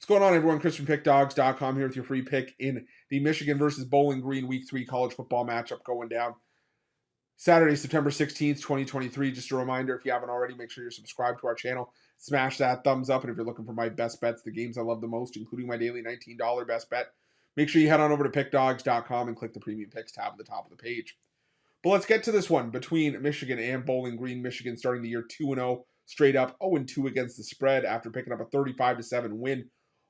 What's going on, everyone? Chris from Pickdawgz.com here with your free pick in the Michigan versus Bowling Green Week 3 college football matchup going down Saturday, September 16th, 2023. Just a reminder, if you haven't already, make sure you're subscribed to our channel. Smash that thumbs up. And if you're looking for my best bets, the games I love the most, including my daily $19 best bet, make sure you head on over to Pickdawgz.com and click the Premium Picks tab at the top of the page. But let's get to this one between Michigan and Bowling Green. Michigan starting the year 2-0, straight up 0-2 against the spread after picking up a 35-7 win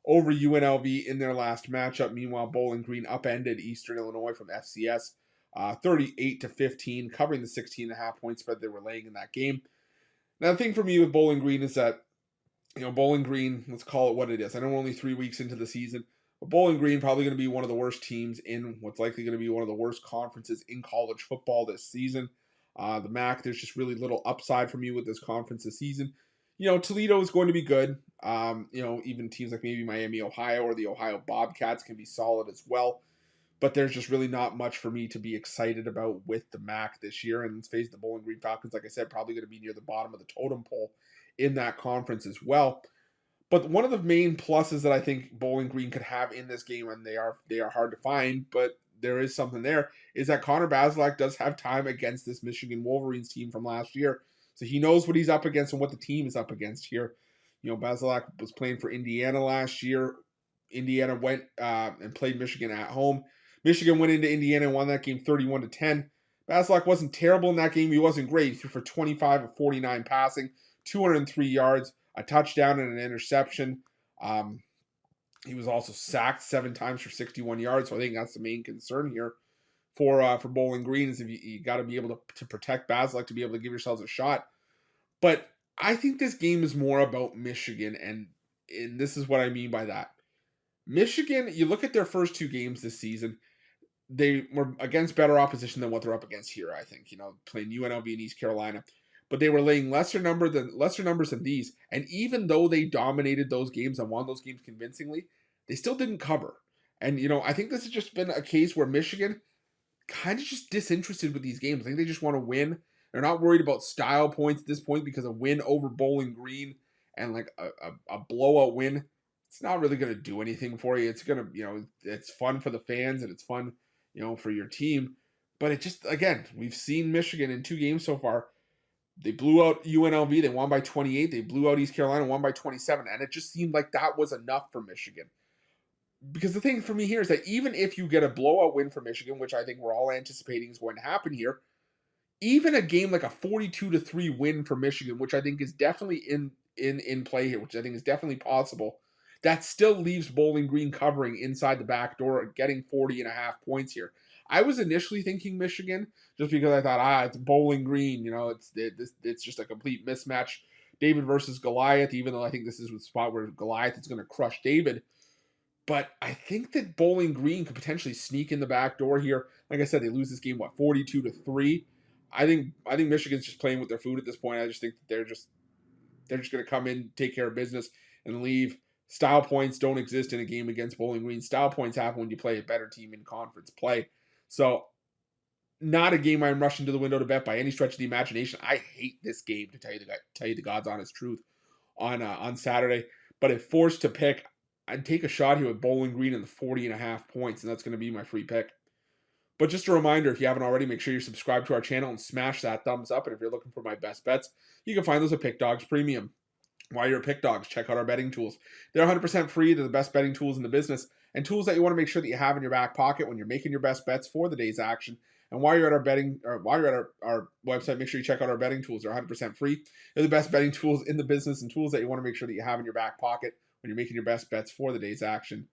over UNLV in their last matchup. Meanwhile, Bowling Green upended Eastern Illinois from FCS 38-15, covering the 16.5 point spread they were laying in that game. Now, the thing for me with Bowling Green is that, Bowling Green, let's call it what it is. I know we're only 3 weeks into the season, but Bowling Green probably going to be one of the worst teams in what's likely going to be one of the worst conferences in college football this season. The MAC, there's just really little upside for me with this conference this season. Toledo is going to be good. Even teams like maybe Miami, Ohio, or the Ohio Bobcats can be solid as well. But there's just really not much for me to be excited about with the MAC this year. And let's face the Bowling Green Falcons, like I said, probably going to be near the bottom of the totem pole in that conference as well. But one of the main pluses that I think Bowling Green could have in this game, and they are hard to find, but there is something there, is that Connor Bazelak does have time against this Michigan Wolverines team from last year. So he knows what he's up against and what the team is up against here. Bazelak was playing for Indiana last year. Indiana went and played Michigan at home. Michigan went into Indiana and won that game 31-10. Bazelak wasn't terrible in that game. He wasn't great. He threw for 25 of 49 passing, 203 yards, a touchdown and an interception. He was also sacked 7 times for 61 yards. So I think that's the main concern here for Bowling Green is if you got to be able to protect Bazelak to be able to give yourselves a shot. But I think this game is more about Michigan, and this is what I mean by that. Michigan, you look at their first 2 games this season, they were against better opposition than what they're up against here, I think, playing UNLV and East Carolina. But they were laying lesser numbers than these. And even though they dominated those games and won those games convincingly, they still didn't cover. And, I think this has just been a case where Michigan kind of just disinterested with these games. I think they just want to win. They're not worried about style points at this point because a win over Bowling Green and like a blowout win, it's not really going to do anything for you. It's going to, it's fun for the fans and it's fun, for your team. But it just, again, we've seen Michigan in 2 games so far. They blew out UNLV. They won by 28. They blew out East Carolina, won by 27. And it just seemed like that was enough for Michigan. Because the thing for me here is that even if you get a blowout win for Michigan, which I think we're all anticipating is going to happen here, even a game like a 42-3 win for Michigan, which I think is definitely in play here, which I think is definitely possible, that still leaves Bowling Green covering inside the back door, getting 40.5 points here. I was initially thinking Michigan just because I thought, it's Bowling Green, it's just a complete mismatch. David versus Goliath, even though I think this is the spot where Goliath is going to crush David. But I think that Bowling Green could potentially sneak in the back door here. Like I said, they lose this game, 42-3. I think Michigan's just playing with their food at this point. I just think that they're just going to come in, take care of business, and leave. Style points don't exist in a game against Bowling Green. Style points happen when you play a better team in conference play. So, not a game I'm rushing to the window to bet by any stretch of the imagination. I hate this game, to tell you the God's honest truth, on Saturday. But if forced to pick, I'd take a shot here with Bowling Green in the 40.5 points, and that's going to be my free pick. But just a reminder, if you haven't already, make sure you're subscribed to our channel and smash that thumbs up. And if you're looking for my best bets, you can find those at Pick Dawgz Premium. While you're at Pick Dawgz, check out our betting tools. They're 100% free. They're the best betting tools in the business, and tools that you want to make sure that you have in your back pocket when you're making your best bets for the day's action. And while you're at our website, make sure you check out our betting tools. They're 100% free. They're the best betting tools in the business and tools that you want to make sure that you have in your back pocket when you're making your best bets for the day's action.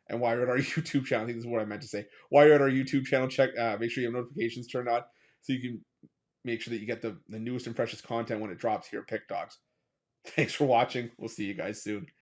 And while you're at our YouTube channel, I think this is what I meant to say. While you're at our YouTube channel, make sure you have notifications turned on so you can make sure that you get the newest and freshest content when it drops here at Pick Dawgz. Thanks for watching. We'll see you guys soon.